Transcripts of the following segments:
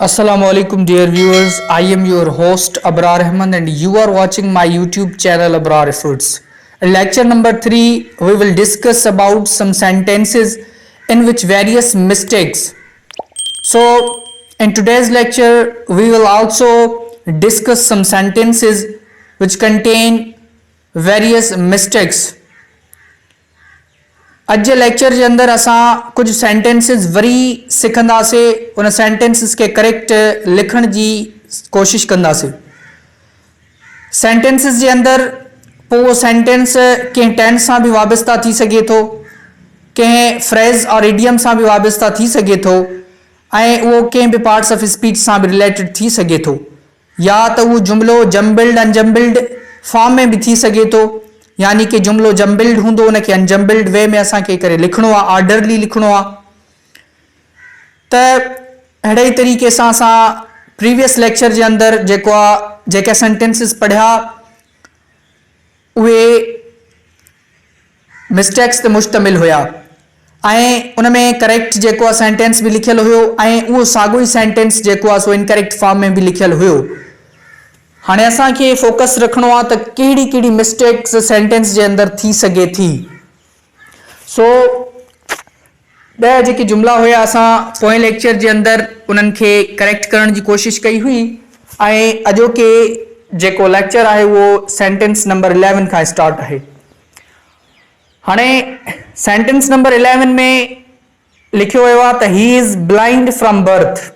Assalamu alaikum dear viewers. I am your host Abrar Ahmed and you are watching my YouTube channel Abrar Efforts. In lecture number 3 we will discuss about some sentences in which various mistakes. So in today's lecture we will also discuss some sentences which contain various mistakes. अज जे lecture जे अंदर असां कुछ sentences वरी सिखंदासीं, उन sentences के correct लिखण जी कोशिश कंदासीं। सेंटेंसिस जे अंदर पोइ उहो सेंटेंस कंहिं टेंस सां बि वाबस्ता थी सघे थो, कंहिं फ्रेज़ और इडियम सां बि वाबस्ता थी सघे थो, ऐं उहो कंहिं बि पार्ट्स ऑफ स्पीच सां बि रिलेटेड थी सघे थो, या त उहो जुमिलो जम्बिल्ड अनजम्बिल्ड फॉर्म में बि थी सघे थो, यानी कि जुमिलो जम्बिल्ड हूंदो उनखे अनजम्बिल्ड वे में असांखे करे लिखणो आहे, ऑर्डरली लिखणो आहे। त अहिड़े ई तरीक़े सां असां प्रीवियस लेक्चर जे अंदर जेका सेंटेंसिस पढ़िया उहे मिस्टेक्स ते मुश्तमिल हुया ऐं उन में करेक्ट जेको आहे सेंटेंस बि लिखियल हुयो ऐं उहो साॻियो ई सेंटेंस जेको आहे सो इनकरेक्ट फॉर्म में बि लिखियल हुयो। हाणे असांखे फोकस रखणो आहे त कहिड़ी कहिड़ी मिस्टेक्स सेंटेंस जे अंदर थी सघे थी। सो 10 जेके जुमिला हुया असां पोएं लेक्चर जे अंदर उन्हनि खे करेक्ट करण जी कोशिश कई हुई ऐं अॼोके जेको लेक्चर आहे उहो सेंटेंस नंबर 11 खां स्टार्ट आहे। हाणे सेंटेंस नंबर 11 में लिखियो वियो आहे त ही इज़ ब्लाइंड फ्रॉम बर्थ,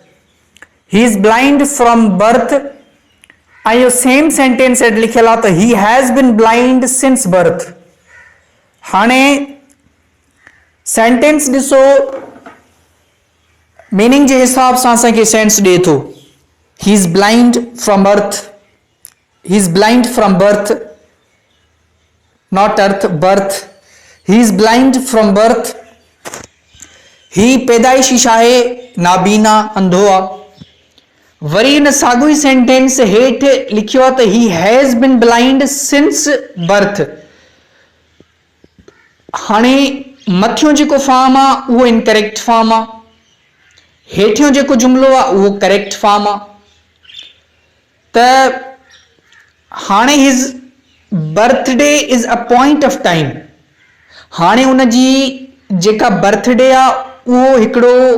ही इज़ ब्लाइंड फ्रॉम बर्थ, ऐं इहो सेम सेंटेंस लिखियल आहे त he has been blind since berth. हाणे सेंटेंस ॾिसो, मीनिंग जे हिसाब सां असांखे सेंस ॾिए थो। ही इज़ ब्लाइंड फ्रॉम बर्थ, ही is blind from berth, not earth, berth. ही इज़ ब्लाइंड फ्रॉम बर्थ, ही पैदाइशी आहे नाबीना, अंधो आहे। वरी इन साॻियो ई सेंटेंस हेठि लिखियो आहे त he has been blind since berth. हाणे मथियों जेको फॉर्म आहे उहो इनकरेक्ट फॉर्म आहे, हेठियों जेको जुमिलो आहे उहो करेक्ट फॉर्म आहे। त हाणे हिज birthday is a point of time, हाणे उन जी जेका बर्थडे आहे उहो हिकिड़ो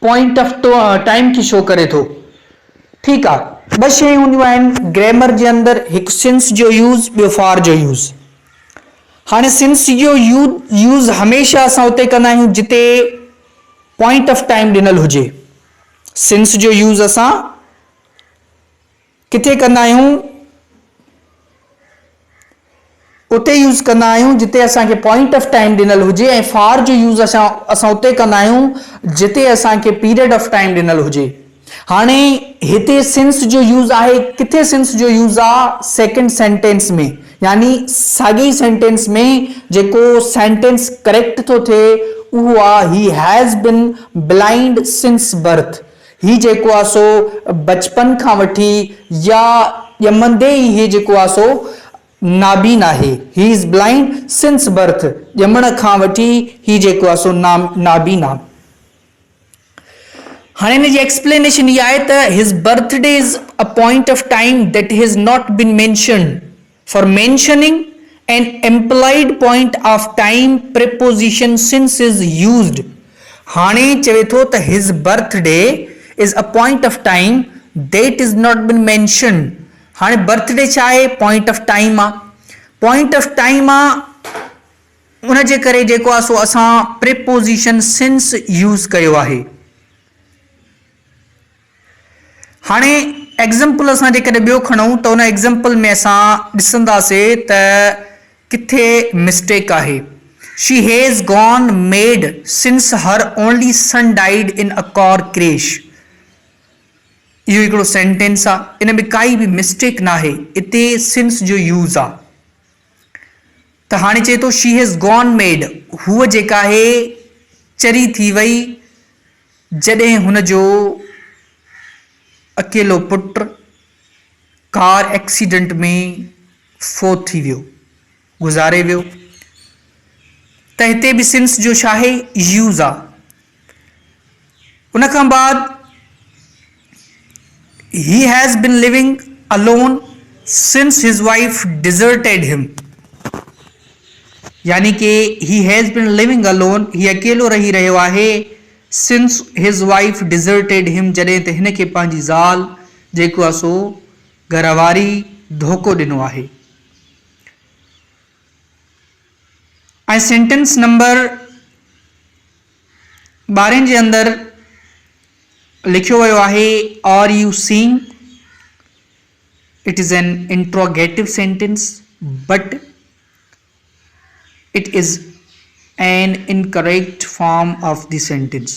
पॉइंट ऑफ टाइम खे शो करे थो। ठीक आहे, ॿ शयूं हूंदियूं आहिनि ग्रामर जे अंदर, हिकु सिंस जो यूज़, ॿियो फॉर जो यूज़। हाणे सिंस जो यूज़ हमेशह असां उते कंदा आहियूं जिते पॉइंट ऑफ टाइम ॾिनल हुजे। सिंस जो यूज़ असां किथे कंदा आहियूं, उते यूज़ कंदा आहियूं जिते असांखे पॉइंट ऑफ टाइम ॾिनल हुजे, ऐं फॉर जो यूज़ असां उते कंदा आहियूं जिते असांखे पीरियड ऑफ टाइम ॾिनल हुजे। हाणे हिते सिंस जो यूज़ आहे, किथे सिंस जो यूज़ आहे, सेकंड सेंटेंस में, यानी साॻी सेंटेंस में जेको सेंटेंस करेक्ट थो थिए उहो आहे he has been blind since berth. ही जेको आहे सो बचपन खां वठी या ॼमंदे ई ही जेको आहे सो नाबीन आहे। He is blind since birth, ॼमण खां वठी ही जेको आहे सो नाबीन आहे। हाणे हिन जी एक्सप्लेनेशन इहा आहे त his birthday is a point of time that has not been mentioned for mentioning an employed point of time preposition since is used. हाणे चवे थो त his birthday is a point of time that is not been mentioned. हाणे birthday छा आहे, point of time आहे। Point of time आहे उन जे करे जेको आहे सो असां प्रीपोजिशन सिंस यूज़ कयो आहे। हाणे एग्जाम्पल असां जेकॾहिं ॿियो खणूं त उन एग्जाम्पल में असां ॾिसंदासीं त किथे मिस्टेक आहे। She has gone made since her only son died in a car crash. इहो हिकिड़ो सेंटेंस आहे, इन में काई बि मिस्टेक न आहे, इते सिंस जो यूज़ आहे। त हाणे चए थो शी हैज़ गॉन मेड, हूअ जेका आहे चरी थी वई जॾहिं हुनजो अकेलो पुट कार एक्सीडेंट में फोत थी वियो, गुज़ारे वियो। त हिते बि सिंस जो छा आहे, यूज़ आहे। उन खां बाद he has been living alone since his wife deserted him. यानी कि he has been living alone, ही अकेलो रही रहियो आहे since his wife deserted him, जॾहिं त हिन खे पंहिंजी ज़ाल जेको आहे सो घरवारी धोखो ॾिनो आहे. ऐं सेंटेंस नंबर 12 जे अंदरि लिखियो वियो आहे are you seeing. It is an interrogative sentence but it is an incorrect form of the sentence.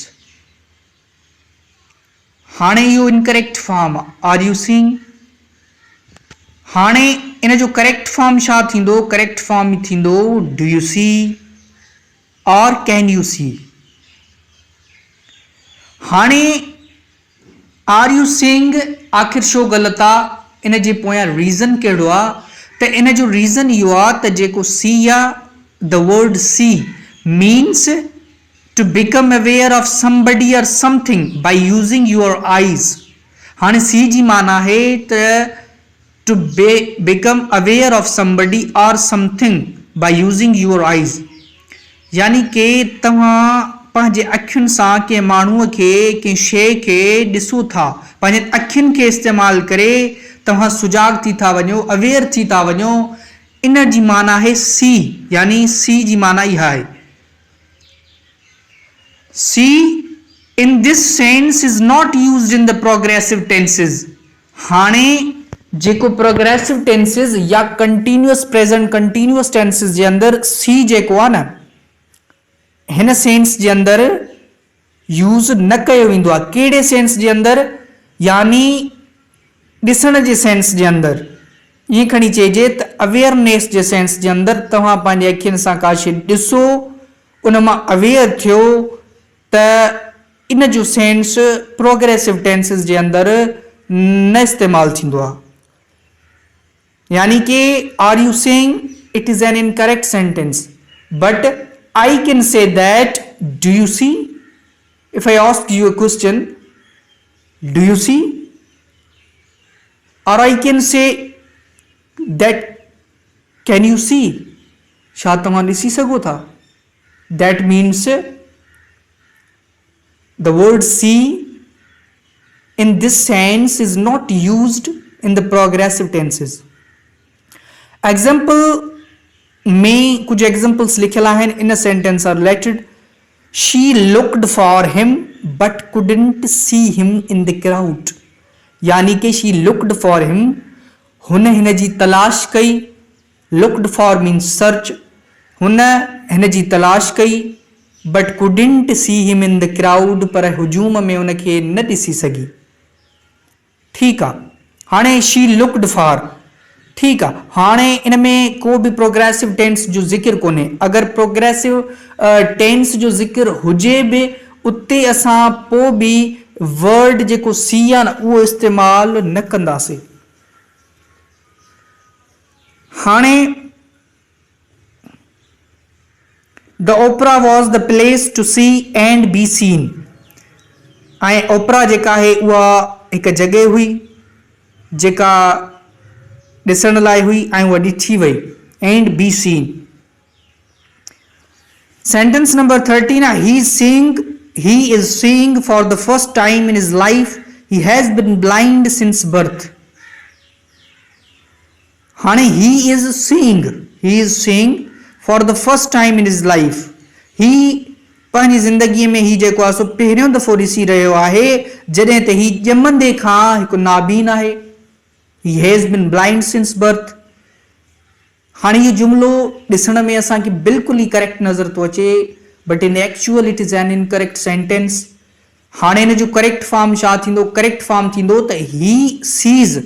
हाणे इहो incorrect form are you seeing. हाणे इन जो correct form छा थींदो. correct form थींदो do you see or can you see. हाणे are you seeing आख़िर छो ग़लति आहे. इन जे पोयां रीज़न कहिड़ो आहे त इन जो रीज़न इहो आहे त जेको see आहे, the word see means to become aware of somebody or something by using your eyes. हाँ see जी माना है to become aware of somebody or something by using your eyes. यानी के तव्हां पंहिंजे अखियुनि सां के माण्हूअ खे के शइ खे ॾिसो था. पंहिंजे अखियुनि खे इस्तेमाल करे तव्हां सुजाग थी था वञो, अवेयर थी था वञो. इन जी माना है सी. यानी सी जी माना इहा है. See in this sense is not used in the progressive tenses. हाणे जेको प्रोग्रेसिव टेंसेस या कंटिन्यूअस प्रेजेंट कंटिन्यूअस टेंसेस जे अंदरि सी जेको आहे न हिन सेंस जे अंदरि यूज़ न कयो वेंदो आहे. कहिड़े सेंस जे अंदरि. यानी ॾिसण जे सेंस जे अंदरि. ईअं खणी चइजे त अवेयरनेस जे सेंस जे अंदरि तव्हां पंहिंजे अखियुनि सां का शइ ॾिसो, उन मां अवेयर थियो त इन जो सेंस प्रोग्रेसिव टेंसेस जे अंदरि न इस्तेमालु थींदो आहे. यानी कि are you saying it is an incorrect sentence but I can say that do you see. If I ask you a question do you see or I can say that can you see. छा तव्हां ॾिसी सघो था. that means the word see in this sense is not used in the progressive tenses. example में कुछ examples लिखियल आहिनि. इन sentence are related. she looked for him but couldn't see him in the crowd. यानी कि she looked for him, हुन हिन जी तलाश कई. Looked for means search. हुन हिन जी तलाश कई but कुडिंट see him in the crowd, पर हुजूम में हुनखे न ॾिसी सघी. ठीकु आहे. हाणे शी लुक्ड फॉर. ठीकु आहे. हाणे इन में को बि प्रोग्रेसिव टेंस जो ज़िक्र कोन्हे. अगरि प्रोग्रेसिव टेंस जो ज़िक्र हुजे बि उते असां पोइ बि वर्ड जेको सी आहे न उहो इस्तेमालु न कंदासीं. हाणे the opera was the place to see and be seen. ऐं ओपरा जेका आहे उहा हिकु जॻह हुई जेका ॾिसण लाइ हुई ऐं उहा ॾिठी वई. And be scene. Sentence number 13 आहे he is seeing for the first time in his life. he has been blind since birth. हाणे he is seeing for the first time in his life. ही पंहिंजी ज़िंदगीअ में ही जेको आहे सो पहिरियों दफ़ो ॾिसी रहियो आहे जॾहिं त ही ॼमंदे खां हिकु नाबीन आहे. he has been blind since birth. हाणे इहो जुमिलो ॾिसण में असांखे बिल्कुलु ई करेक्ट नज़र थो अचे but in actual it is an incorrect sentence. हाणे हिन जो करेक्ट फॉर्म छा थींदो. करेक्ट फॉर्म थींदो त ही सीज़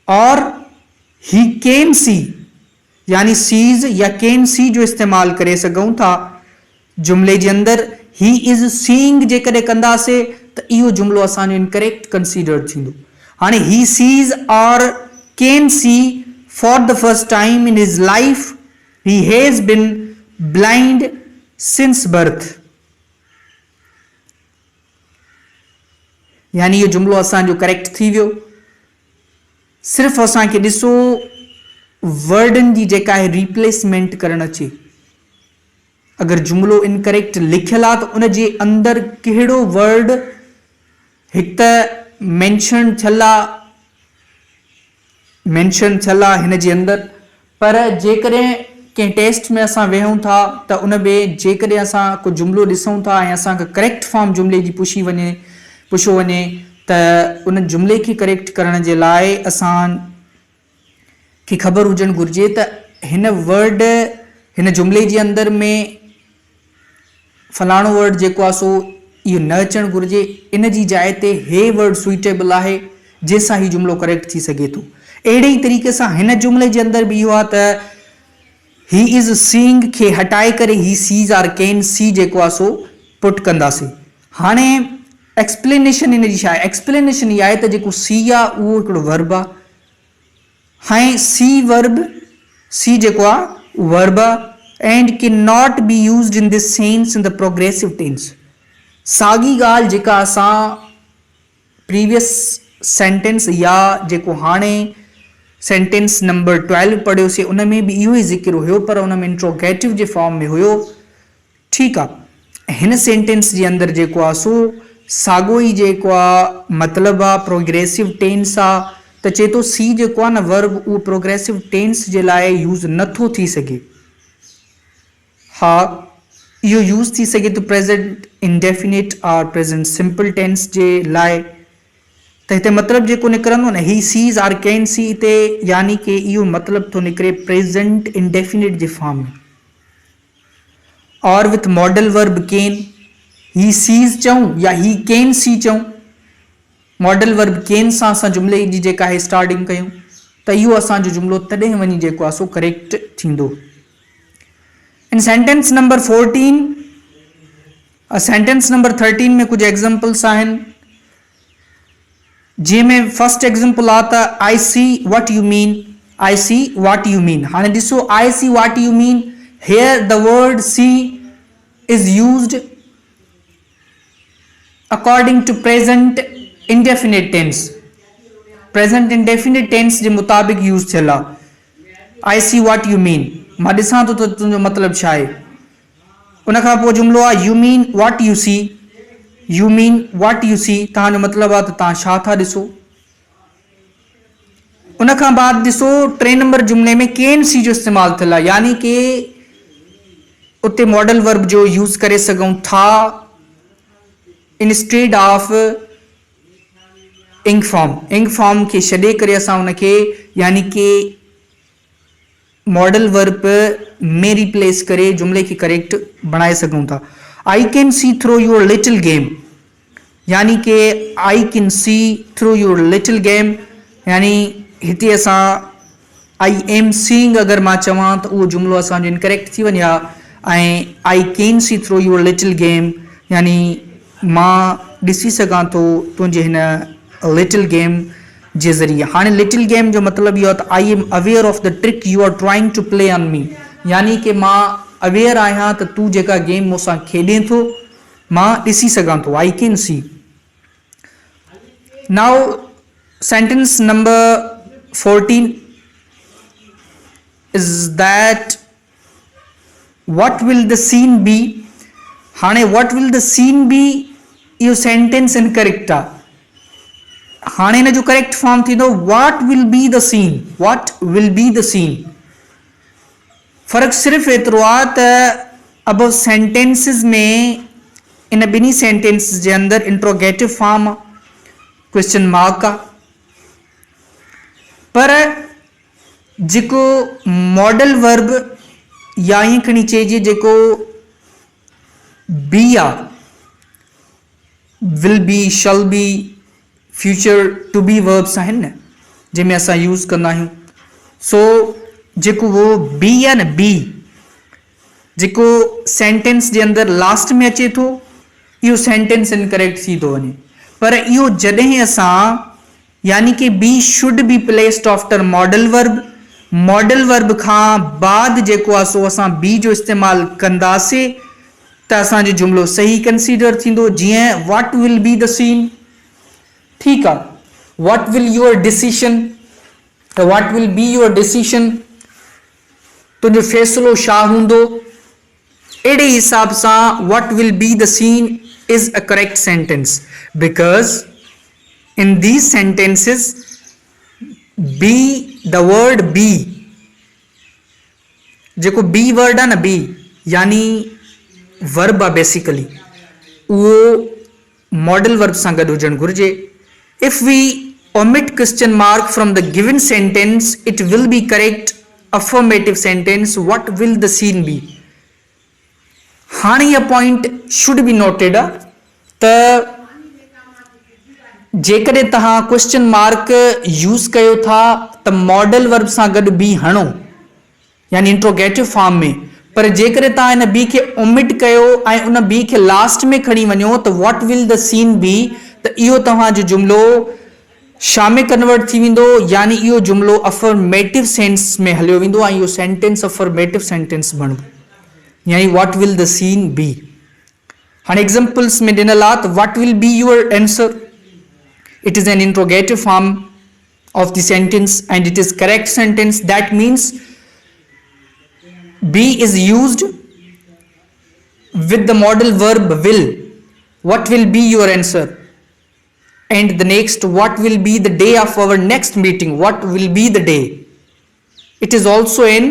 और ही कैन सी. यानी सीज़ या कैन सी जो इस्तेमालु करे सघूं था जुमिले जे अंदरि. ही इज़ सीइंग जेकॾहिं कंदासीं त इहो जुमिलो असांजो इनकरेक्ट कंसीडर थींदो. हाणे ही सीज़ और can see for the first time in his life. He has been blind since berth. यानी इहो जुमिलो असांजो करेक्ट थी वियो। सिर्फ़ु असांखे ॾिसो वर्डनि जी जेका आहे रिप्लेसमेंट करणु अचे। अगरि जुमिलो इनकरेक्ट लिखियलु आहे त उन जे अंदरि कहिड़ो वर्ड हिकु त मेंशन थियल आहे हिन जे अंदरि, पर जेकॾहिं कंहिं टेस्ट में असां वेहूं था त उन में जेकॾहिं असां को जुमिलो ॾिसूं था ऐं असांखे करेक्ट फॉर्म जुमिले जी पुछियो वञे त उन जुमिले खे करेक्ट करण जे लाइ असांखे ख़बर हुजणु घुरिजे त हिन जुमिले जे अंदरि में फलाणो वर्ड जेको आहे सो इहो न अचणु घुरिजे, इन जी जाइ ते हे वर्ड सुइटेबल आहे जंहिंसां हीउ जुमिलो करेक्ट थी सघे थो। अहिड़े ई तरीक़े सां हिन जुमिले जे अंदरि बि इहो आहे त ही इज़ सीइंग खे हटाए करे ही सीज़ आर कैन सी जेको आहे सो पुट कंदासीं। हाणे एक्सप्लेनेशन इन जी छा आहे? एक्सप्लेनेशन इहा आहे त जेको सी आहे उहो हिकिड़ो वर्ब आहे। हाणे सी जेको आहे वर्ब आहे and can not be used in this sense in the progressive tense. साॻी ॻाल्हि जेका असां प्रीवियस सेंटेंस या जेको हाणे सेंटेंस नंबर 12 पढ़ियोसीं उन में बि इहो ई ज़िक्र हुयो, पर उन में इंट्रोगेटिव जे फॉर्म में हुयो। ठीकु आहे, हिन सेंटेंस जे अंदरि जेको आहे सो साॻियो ई जेको आहे मतिलबु आहे प्रोग्रेसिव टेंस आहे, त चए थो सी जेको आहे न वर्ब उहो प्रोग्रेसिव टेंस जे लाइ यूज़ नथो थी सघे। हा, इहो यूज़ थी सघे थो प्रेज़ेंट इंडेफिनिट और प्रेज़ेंट सिंपल टेंस जे लाइ। त हिते मतिलबु जेको निकिरंदो न ही सीज़ आर कैन सी, हिते यानी कि इहो मतिलबु थो निकिरे प्रेज़ेंट इंडेफिनिट जे फॉर्म में। और with modal verb can he seize चऊं या ही कैन सी चऊं, मॉडल वर्ब कैन सां असां जुमिले जी जेका आहे स्टार्टिंग कयूं त इहो असांजो जुमिलो तॾहिं वञी जेको आहे सो करेक्ट थींदो। इन सेंटेंस नंबर 14 सेंटेंस नंबर 13 में कुछ एग्जाम्पल्स आहिनि, जंहिंमें फर्स्ट एग्जाम्पल आहे त I see what you mean, I see what you mean. हाणे ॾिसो I see what you mean, here the word see is used according to present indefinite tense. Present indefinite tense जे मुताबिक़ use थियल आहे। I see what you mean, मां ॾिसां थो त तुंहिंजो मतिलबु छा आहे। उन खां पोइ जुमिलो आहे you mean what you see, you mean what you see, तव्हांजो मतिलबु आहे त तव्हां छा था ॾिसो। उन खां बाद ॾिसो 3 नंबर जुमिले में कैन सी जो इस्तेमालु थियल आहे, यानी कि उते मॉडल वर्ब जो यूज़ करे सघूं था इंस्टेड ऑफ इंग फॉर्म खे छॾे करे असां उनखे यानी कि मॉडल वर्ब में रिप्लेस करे जुमिले खे करेक्ट बणाए सघूं था। I can see through your little game, यानी कि I can see through your little game, यानी हिते असां आई एम सीइंग अगरि मां चवां त उहो जुमिलो असांजो इनकरेक्ट थी वञे हा। ऐं I can see through your little game, यानी मां ॾिसी सघां थो तुंहिंजे हिन लिटिल गेम जे ज़रिए। हाणे लिटिल गेम जो मतिलबु इहो आहे त I am aware of the trick you are trying to play on me, यानी कि मां अवेयर आहियां त तूं जेका गेम मूंसां खेॾे थो मां ॾिसी सघां थो। I can see. Now sentence number 14 is that what will the scene be। हाणे what will the scene be इहो सेंटेंस इनकरेक्ट आहे। हाणे हिन जो करेक्ट फॉर्म थींदो what will be the scene, what will be the scene। फ़र्क़ु सिर्फ़ु एतिरो आहे त अब सेंटेंसिस में इन ॿिन्ही सेंटेंसिस जे अंदरि इंट्रोगेटिव फॉर्म आहे, क्वेश्चन मार्क आहे, पर जेको मॉडल वर्ब या ईअं खणी चइजे जेको बी आहे, will be, shall be, future to be verbs आहिनि न जंहिंमें असां यूज़ कंदा आहियूं। सो जेको वो बी आहे न, बी जेको सेंटेंस जे अंदरि लास्ट में अचे थो इहो सेंटेंस इनकरेक्ट थी थो वञे। पर इहो जॾहिं असां यानी कि be should be placed after modal verb, modal verb खां बाद जेको आहे सो असां बी जो इस्तेमालु कंदासीं त असांजो जुमिलो सही कंसीडर थींदो। जीअं what will be the scene, ठीक आहे, what will your decision, what will be your decision, तुंहिंजो फ़ैसिलो छा हूंदो, अहिड़े हिसाब सां what will be the scene is a correct sentence, because in these sentences be, the word be, जेको बी वर्ड आहे न, बी यानी वर्ब आहे बेसिकली, उहो मॉडल वर्ब सां गॾु हुजणु घुरिजे. If we omit question mark from the given sentence, it will be correct affirmative sentence. What will the scene be? हाणे इहा पॉइंट शुड बी नोटेड आहे त जेकॾहिं तव्हां क्वेश्चन मार्क यूज़ कयो था त मॉडल वर्ब सां गॾु बी हणो, यानी इंट्रोगेटिव फॉर्म में, पर जेकॾहिं तव्हां हिन बी खे ओमिट कयो ऐं उन बी खे लास्ट में खणी वञो त what will the scene be, त इहो तव्हांजो जुमिलो छा में कन्वर्ट थी वेंदो, यानी इहो जुमिलो अफर्मेटिव सेंस में हलियो वेंदो ऐं इहो सेंटेंस अफर्मेटिव सेंटेंस बणंदो, यानी what will the scene be. हाणे एग्जांपल्स में ॾिनल आहे त what will be your answer, it is an interrogative form of the sentence and it is correct sentence. That means be is used with the modal verb will. What will be your answer? And the next, what will be the day of our next meeting? What will be the day? It is also an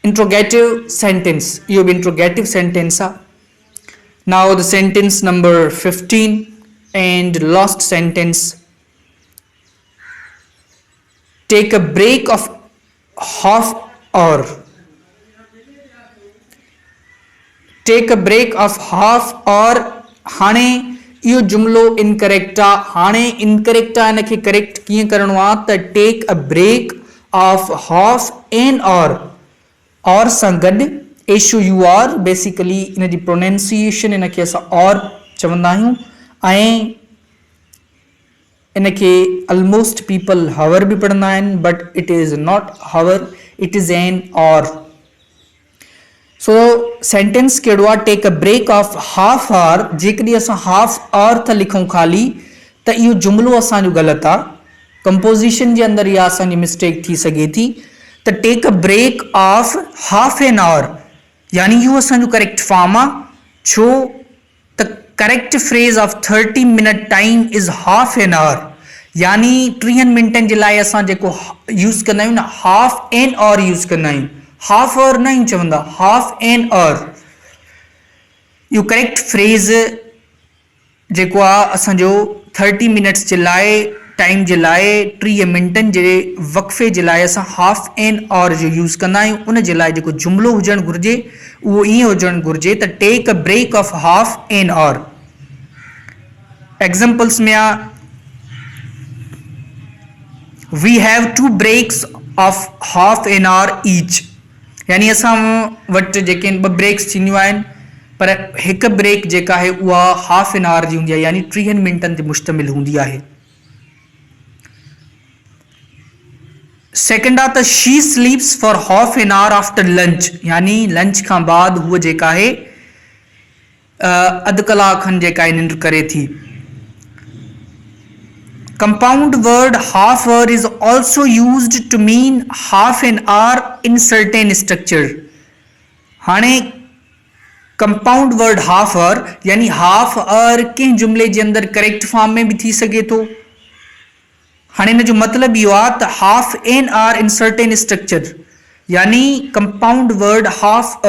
interrogative sentence. You have interrogative sentence. Now the sentence number 15 and last sentence. Take a break of half hour. Tech a break of half और. हाणे इहो जुमिलो incorrect आहे. हाणे incorrect आहे, हिनखे correct कीअं करिणो आहे त take a break of half N और सां गॾु HOUR, बेसिकली इन जी प्रोनाउंसिएशन इनखे असां और चवंदा आहियूं ऐं इनखे ऑलमोस्ट पीपल हावर बि पढ़ंदा आहिनि, but it is not hour, it is an hour. So sentence कहिड़ो आहे, take a break of half hour. जेकॾहिं असां हाफ आवर था लिखूं ख़ाली त इहो जुमिलो असांजो ग़लति आहे, कंपोज़िशन जे अंदरि इहा असांजी मिस्टेक थी सघे थी. त take a break of half an our यानी इहो असांजो करेक्ट फॉर्म आहे. छो त correct phrase of 30 minute time is half an our, यानी 30 मिनटनि जे लाइ असां जेको यूज़ कंदा आहियूं न, हाफ एन आवर यूज़ कंदा आहियूं, हाफ आवर न ई चवंदा, हाफ एन आवर. इहो करेक्ट फ्रेज़ जेको आहे असांजो 30 मिनट्स जे लाइ टाइम जे लाइ 30 मिनटनि जे वक़फ़े जे लाइ असां हाफ एन आवर जो यूज़ कंदा आहियूं. उन जे लाइ जेको जुमिलो हुजणु घुरिजे उहो ईअं हुजणु घुरिजे त take a break of half an hour. Examples में आहे, we have 2 breaks of half an hour each, यानी असां वटि जेके 2 ब्रेक्स थींदियूं आहिनि, पर हिकु ब्रेक जेका आहे उहा हाफ एन आवर जी हूंदी आहे, यानी 30 मिनटनि ते मुश्तमिल हूंदी आहे. सेकेंड आहे त she स्लीप्स for half an hour after lunch, यानी लंच खां बाद हूअ जेका आहे अधु कलाक खनि जेका आहे निंड करे थी. Compound word half hour is also used to mean half an hour in certain structure. हाणे कंपाउंड वर्ड हाफ आवर यानी हाफ आवर कंहिं जुमिले जे अंदरि करेक्ट फॉर्म में बि थी सघे थो. हाणे हिन जो मतिलबु इहो आहे त half an our in certain structure, यानी कंपाउंड वर्ड हाफ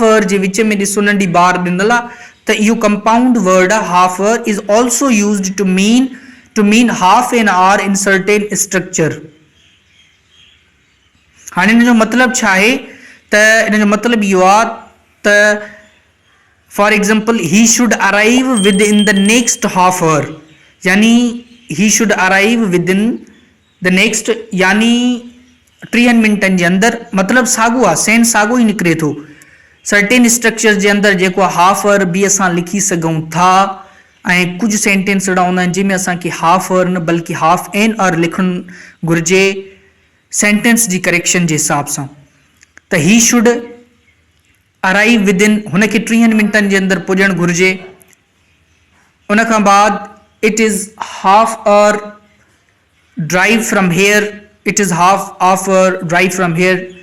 आवर जे विच में ॾिसो नंढी बार ॾिनल आहे त इहो compound word half hour is also used to mean half an hour in certain structure. हाणे इन जो मतिलबु छा आहे त इन जो मतिलबु इहो आहे त for example he should arrive within the next half hour, यानी he should arrive within the next, यानी 30 मिनटनि जे अंदरि. मतिलबु साॻियो आहे, सेंस साॻियो ई निकिरे थो. सर्टेन स्ट्रक्चर जे अंदरि जेको हाफ आवर बि असां लिखी सघूं था ऐं कुझु सेंटेंस अहिड़ा हूंदा आहिनि जंहिंमें असांखे हाफ आवर न बल्कि हाफ एन आवर लिखणु घुरिजे सेंटेंस जी करेक्शन जे हिसाब सां. त ही शुड अराइव विद इन, हुनखे 30 मिनटनि जे अंदरि पुॼणु घुरिजे. उन खां बाद it is half hour drive from here, it is half hour drive from here.